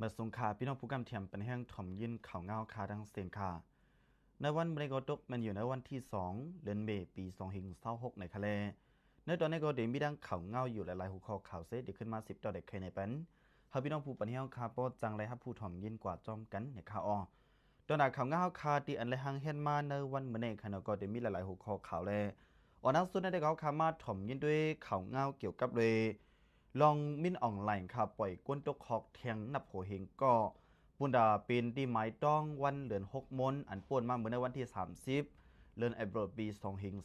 เมื่อสงขาพี่น้องผู้กำเทียมเป็นแห้งถ่อมยินข่าวเงาคาดังเสียงคาในวันเมกตกมันอยู่ในวันที่2เดือนเมษปี2026ในทะเลในตอนนี้ก็เดี๋ยวมีดังข่าวเงาอยู่หลายๆหัวข้อข่าวเซตเดี๋ยวขึ้นมา10ต่อเด็กเคยในเป็นเฮาพี่น้องผู้ปันเฮียงคาโปจังไรฮับผู้ถ่อมยินกว่าจอมกันในข่าวตอนหน้าข่าวเงาคาตีอันไรหังเฮนมาในวันเมื่อในขณะก็เดี๋ยวมีหลายๆหัวข้อข่าวเลยนักสุดในเขาคามาถ่อมยินด้วยข่าวเงาเกี่ยวกับเลยลองมินออนไลน์ค่ะปล่อยก้นตกหอกแทงนับหัวเฮงก็ปุนดาเป็นที่หมายต้องวันเดือน6มนอันป่วนมาเมื่อในวันที่30เดือนไอเบรปี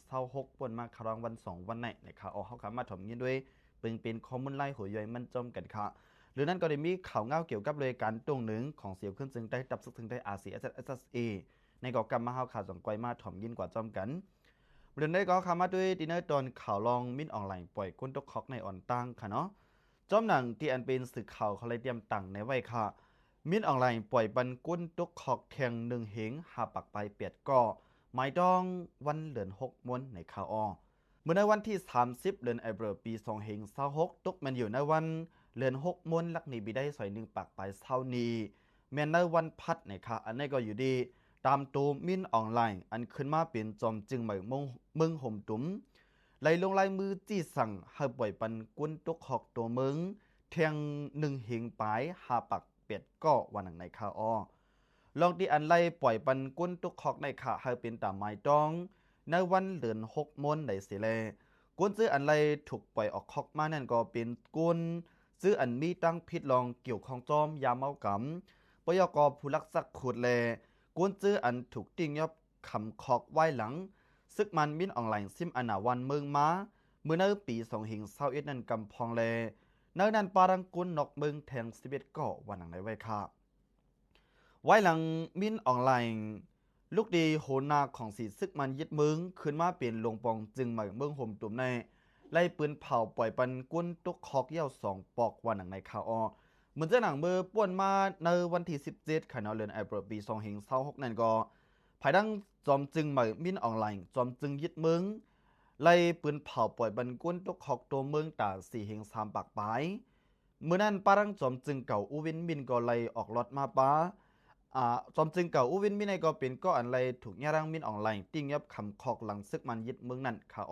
2026ป่วนมาครองวัน2วันไหนนะคะเขาขามาถ่อมยินด้วยเป็นข้อมูลไล่หัวย่อยมันจมกันค่ะหรือนั่นก็ได้มีข่าวเงาเกี่ยวกับเลยการตรงหนึ่งของเสียวขึ้นซึ่งได้ดับซึกถึงได้อาเซียนเอสเอในก่อกรรมมาเฮาข่าวสองไกวมาถ่อมยินกว่าจอมกันเรื่องได้ก็คามาด้วยดินเนอร์ตอนข่าวลองมินออนไลน์ปล่อยก้นตกคอกในออนตั้งค่ะเนาะจอมหนังที่อันเป็นสื่อข่าวเขาเลยเตรียมตั้งในไว้ค่ะมินออนไลน์ปล่อยบันก้นตกคอกแทงหนึ่งเหงหาปักไปเปียดก็หมายดองวันเดือน6มนในข่าวเมื่อในวันที่30เดือนไอเบรปี2026ตกมันอยู่ในวันเดือน6มนลักนีบีได้สอยหนึ่งปักไปเท่านี้แม้ในวันพัดนะคะอันนี้ก็อยู่ดีตามตูมินออนไลน์อันขึ้นมาเป็นจอมจึงใหม่มึงห่มตุ้มไล่ลงลายมือจี้สั่งให้ปล่อยปันกุนตกหอกตัวมึงเทียงหนึ่งหิงปลายหาปักเป็ดก็วันหนังในข่าวลองที่อันไล่ปล่อยปันกุนตกหอกในข่าให้เป็นตามไม้ต้องในวันเดือน6มนในสิเลกุนซื้ออันไรถูกปล่อยออกคอกมานั่นก็เป็นกุนซื้ออันมีตั้งพิษลองเกี่ยวของจอมยาเมากำปยกผู้รักษาขุดแลกุนซื้ออันถูกติ้งยอบคำคอกไว้หลังซึกมันมินออนไลน์ซิมอนาวันเมืองม้าเมื่อในปี2021นั่นกำพองแลในนั้นปารังกุนนกเมืองแทง11ก็วันหนังในไว้ค่ะไว้หลังมินออนไลน์ลูกดีโหนาของสีซึกมันยึดมึงขึ้นมาเปลี่ยนลงปองจึงหมายเมืองห่มตุ่มในไล่ปืนเผาปล่อยปันกุ้นตุกคอกเยี่ยว2 ปอกวันหนังในข่าวเหมือนจะหนังมือป่วนมาในวันที่17ขณะเดือนไอเบรปี2026นั่นก็ภายดังจอมจึงหมายมินออนไลน์จอมจึงยึดมึงไล่ปืนเผาปล่อยปันกุ้นตุกคอกตัวเมืองตา4 เฮง3 ปากปลายเมื่อนั้นปารังจอมจึงเก่าอูวินมินก็ไล่ออกรถมาป้าจอมจึงเก่าอูวินมินในก็เป็นก็อันไรถูกยารังมินออนไลน์ติ้งยับคำคอกหลังซึกมันยึดเมืองนั่นข่าว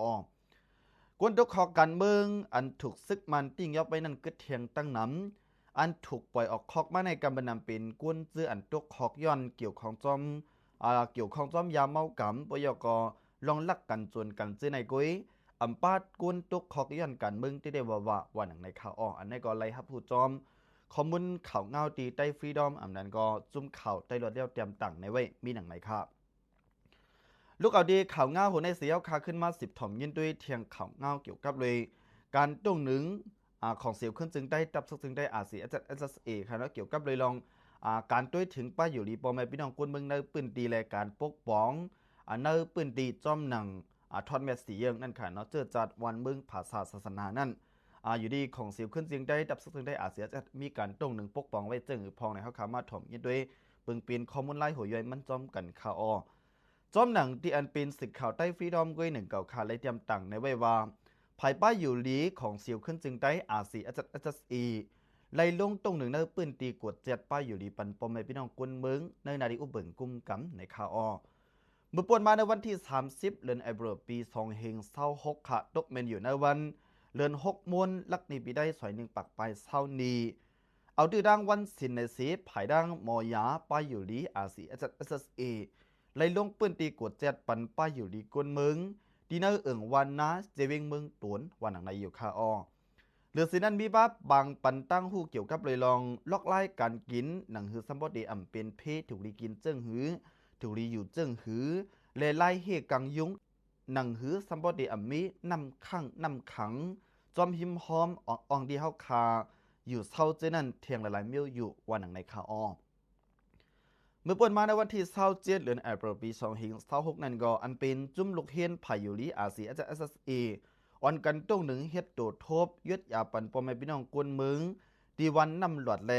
กวนตกคอกกันเมืองอันถูกซึกมันติ้งยับไปนั่นกึดเทียงตั้งน้ำอันถูกปล่อยออกคอกมาในกำบันนำเป็นกวนซื้ออันตกคอกย้อนเกี่ยวของจอมเกี่ยวของจอมยาเมากำปยกลองลักกันจนกันซื้อในกุ้ยอัมปาดกวนตกคอกย้อนกันเมืองที่ได้ว่าวันหนังในข่าวอันนี้ก็ไล่ฮับผู้จอมคอมมุนข่าวเงาตีใต้ฟรีดอมอันนั้นก็จุ่มข่าวใต้รถเลี้ยวเตรียมตั้งในไว้มีหนังไหนครับลูกเอาดีข่าวเงาหัวในเสียวคาขึ้นมา10ถ่อมยินด้วยเทียงข่าวเงาเกี่ยวกับเลยการต้งหนึ่งของเสียวขึ้นจึงได้ตับซึ่งได้อาเซียนเอสเอครับแล้วเกี่ยวกับเลยลองการด้วยถึงป้าอยู่รีปอมแม่พี่น้องคนเมืองในปืนตีและการปกป้องในปืนตีจอมหนังทอนแมสสีเยิงนั่นค่ะเนาะเจอจัดวันเมืองภาษาศาสนานั่นอยู่ดีของเสียวขึ้นจึงได้ดับซึ่งได้อาเซียนมีการต้งหนึ่งปกป้องไว้จึงหรือพองในเขาขามาถ่อมยินด้วยปึงปีนข้อมูลไล่หัวย่อยมันจอมกันข่าวจอมหนังที่อันเป็นศึกข่าวใต้ฟรีดอมก้วยหนึ่งเก่าขาเลยเตรียมตั้งในไว้ว่าภายป้ายอยู่ลีของเสียวขึ้นจึงได้อาซีเอไล่ลงตรงหนึ่งในปืนตีกวดเจ็ดป้ายอยู่ลีปันปมในพี่น้องกุนเมืองในนาฬิอุเบิงกุมกำในข่าวเมื่อปวนมาในวันที่30เดือนไอเบรปี2026ค่ะตกเมนอยู่ในวันเดือน6มนลักนีปีได้สอยหนึ่งปักไปเศร้านีเอาดื้อดังวันสินในสีภายดังมอยาป้ายอยู่ลีอาซีเอไล่ลงปืนตีกวดเจ็ดปันป้ายอยู่ดีกวนเมืองดีเนอร์เอิงวันนะเจวิงเมืองตวนวันหนังในอยู่คาเหลือสินั้นมีบ้าบางปันตั้งหูเกี่ยวกับเลยลองลอกไล่การกินหนังหือซัมบอดีอ่ำเป็นเพถูกรีกินเจิ้งหือถูกรีอยู่เจิ้งหือเลไล่เฮกังยุงหนังหือซัมบอดีอ่ำมีนำข้างนำขังจอมหิมหอมอองดีเฮาคาอยู่เศร้าเจนั่นเทียงหลายๆเมียวอยู่วันหนังในคาเมื่อปนมาในวันที่27เดือนแอปปี2026นั่นก็อันเป็นจุ่มลูกเฮียนพายุลีอาเซียนเอสเออ่อนกันตรงหนึ่งเฮ็ดโตทบยึดยาปันปอมให้พี่น้องกวนเมืองดีวันนำหลอดแล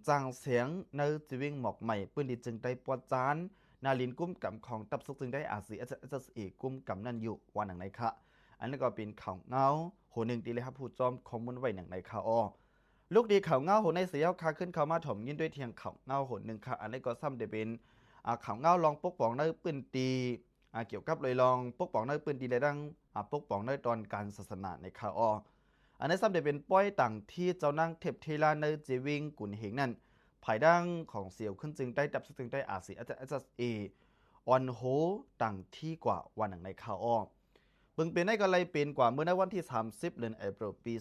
จางเสียงในจีวิงหมอกใหม่ปืนดีจึงได้ปวดจานนาลินกุ้มกำของตับสุกจึงได้อาเซียนเอสเอกุ้มกำนั่นอยู่วันหนังไหนคะอันนี้ก็เป็นข่าวเงาโหหนึ่งตีเลยครับผู้จอมคอมมอนไว้หนังไหนคะ ลูกดีเขาเงาโหในเสียวคาขึ้นเขามาถมยินด้วยเทียงเขาเงาโหหนึ่งค่ะอันนี้ก็ซ้ำเดเป็นเขาเงาลองปกป้องในปืนตีเกี่ยวกับเลยลองปกป้องในปืนตีเลยดังปกป้องในตอนการศาสนาในข่าวอันนี้ซ้ำเดเป็นป้อยต่างที่เจ้านั่งเทพเทลาในเจวิงกุนเหงนั่นภายดังของเสียวขึ้นจึงได้ดับซึ่งได้อาศีอาจารย์เอออนโฮต่างที่กว่าวันหนึ่งในข่าวเบิ่งเป็นได้ก็เลยเป็นกว่าเมื่อในวันที่30เดือนเอพริลปี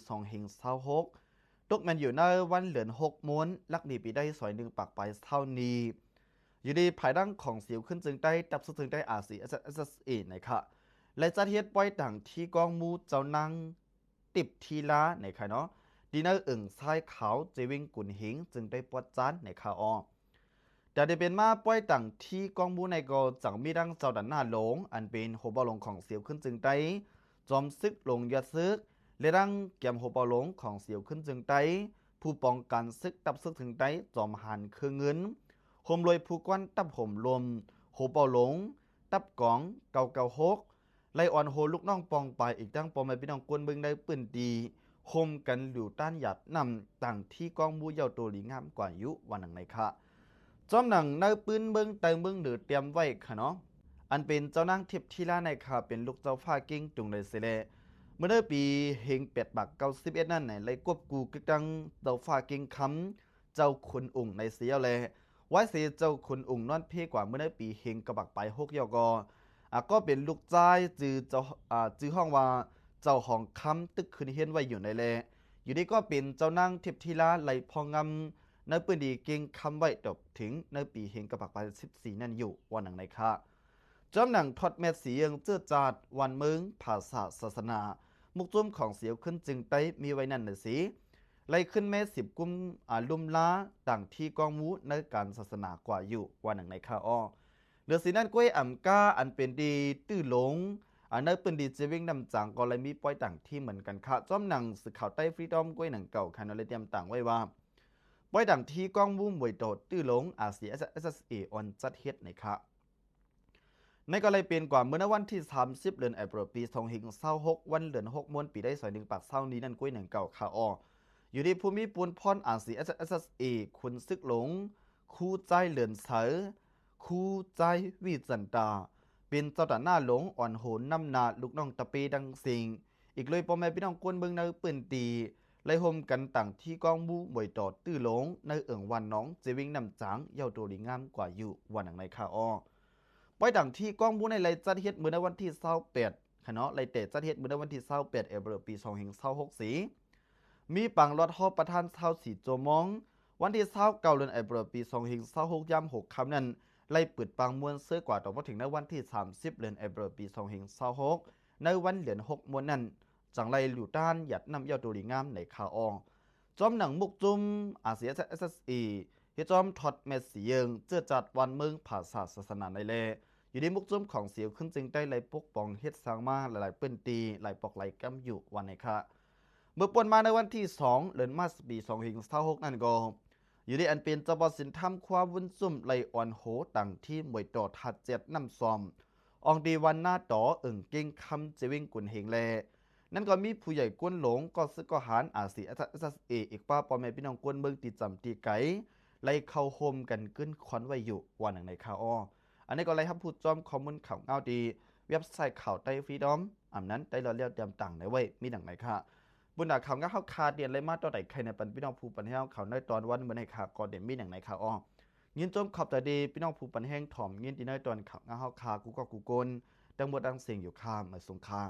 2526ตกมันอยู่ในวันเหลือน6ม้วนลักดีปีได้สอยหนึ่งปากไปเท่านี้อยู่ดีภายดังของเสียวขึ้นจึงได้ดับซึ่งได้อาศีอาจารย์เอนะคะและจัดเฮ็ดปล่อยต่างที่กองมูเจ้านั่งติบทีละในค่ะเนาะดีเนอร์อึ่งทรายขาวเจวิงกุนหิงจึงได้ปวดจานในข่าวแต่ได้เป็นมาป้อยต่างที่กองมูในก็จังมีดังเจ้าดันหน้าหลงอันเป็นโหบอลงของเสียวขึ้นจึงได้จอมซึกลงยัดซึกและดังเกมโหบอลงของเสียวขึ้นจึงได้ผู้ป้องกันซึกตับซึกถึงได้จอมหันคือเงินโฮมรวยผู้กวนตับห่มลมโหบอลงตับกองเก่าเก่าฮกไล่อ่อนโหลูกน้องปองไปอีกดังปอมไม่พี่น้องกวนเบิ่งได้ปืนดีคมกันหลิวต้านหยัดนำต่างที่กองมูเยาตัวหลีงามกว่ายุวันหนังในค่ะจอมหนังในปืนเบิ้งแต่เบิ้งหรือเตรียมไว้ค่ะเนาะอันเป็นเจ้านางทิพย์ที่ล่าในค่ะเป็นลูกเจ้าฟ้ากิ้งจุงเลยเสเลเมื่อปีเฮง891นั่นไหนเลยควบกูกึกดังเจ้าฟ้ากิ้งคำเจ้าคุณอุ่งในเสียเลยไว้เสียเจ้าคุณอุ่งนอนเพ่กว่าเมื่อปีเฮงกระบักไป6ยกก็เป็นลูกจ้ายจือเจ้าจือห้องว่าเจ้าของคำตึกคืนเฮียนไว้อยู่ในเลอยู่นี่ก็เป็นเจ้านางทิพย์ที่ล่าไหลพองำในปืนดีเก่งคำไว้จบถึงในปีเฮงกระปักไป14นั่นอยู่วันหนังในค่ะจอมหนังทอดแม่สียังเจื้อจาดวันเมืองภาษาศาสนามุกจุ้มของเสียวขึ้นจึงไปมีไว้นั่นน่ะสิไล่ขึ้นแม่10กุมลุ่มล้าต่างที่กองมูในการศาสนากว่าอยู่วันหนังในค่ะเหลือสีนั่นก้วยอ่ำก้าอันเป็นดีตื้อหลงอันนั้นเป็นดีเจวิ่งนำจังก็เลยมีป้อยต่างที่เหมือนกันค่ะจอมหนังสื่อข่าวใต้ฟรีดอมก้วยหนังเก่าคันเลยเตรียมต่างไว้ว่าป้อยดังที่ก้องมุ่มมวยโดดตื้อหลงอาเซียเอออนจัดเฮ็ดในค่ะในก็เลยเปลี่ยนกว่าเมื่อวันที่30เดือนเอพริลปี2526วันเดือน6มวนปีได้สอยหนึ่งปากเศร้านี้นั่นก้วยหนังเก่าค่ะอยู่ที่ภูมิปูนพรอาเซียเอคุณซึกหลงคู่ใจเหลือนเสอคู่ใจวิจันตาเป็นเจ้าตาหน้าหลงอ่อนโหนน้ำนาลูกน้องตะเปดังสิงอีกเลยพ่อแม่พี่น้องกวนเบิ่งในปืนตีไล่ห่มกันต่างที่กองมูมวยตอดตื้อหลงในเอิ่งวันน้องเจวิงนำจางเย้าตัวดีงามกว่าอยู่วันหนังในข่าวป้อยต่างที่กองมูในไล่จัดเฮ็ดเมื่อในวันที่28ค่ะเนาะไล่เตะจัดเฮ็ดเมื่อในวันที่28เอพริลปี2564มีปังรอดฮอประธานสีโจมองวันที่29เดือนเอพริลปี2526ยาม6ค่ำนั้นไล่ปิดปังมวลเสื้อกว่าต่อมาถึงในวันที่30เดือนเอพริลปี2526ในวันเหรียญ6มวลนั้นจังไรหลิวต้านหยัดนำเย้าตัวดีงามในข่าวจอมหนังมุกจุมอาเซียเฮจอมทอดเมสสีเยิงเจื้อจัดวันเมืองภาษาศาสนาในเลอยู่ในมุกจุมของเสียวขึ้นจึงได้ไล่ปกป้องเฮ็ดสร้างมาหลายๆเปิ้นตีหลายปอกไหลกำอยู่วันในค่ะเมื่อปนมาในวันที่2เดือนมาสปี2526นั่นก็อยู่ในอันเป็นเจ้าบ่สินทำความวุ่นซุ่มไล่อ่อนโหต่างที่มวยต่อทัดเจ็ดน้ำซอมอองดีวันหน้าต่อเอิ่งเก่งคำเจวิงกุนเฮงแลนั่นก็มีผู้ใหญ่กวนหลงก็ซึกก็หารอาศีเออีกป้าปอแม่พี่น้องกวนเมืองตีจำตีไก่ไล่เข้าโฮมกันขึ้นควันไว้อยู่วันหนึ่งในข่าวอันนี้ก็ไล่ครับพูดจอมข้อมูลข่าวเงาดีเว็บไซต์ข่าวไต้ฟรีดอมนั้นได้เราเรียกเตรียมต่างในไว้มีหนังไหนค่ะบุญดาข่าวเงาเข้าคาเดียนเลยมาต่อไหนใครในปันพี่น้องผู้ปันแห้งข่าวในตอนวันเมื่อในข่าวก่อนเด่นมีหนังไหนข่าวยินจมขอบแต่ดีพี่น้องผู้ปันแห้งถ่อมยินดีในตอนข่าวเงาเข้าคากูก็กูกลดังหมดดังเสียงอยู่ข้ามมาสงค่า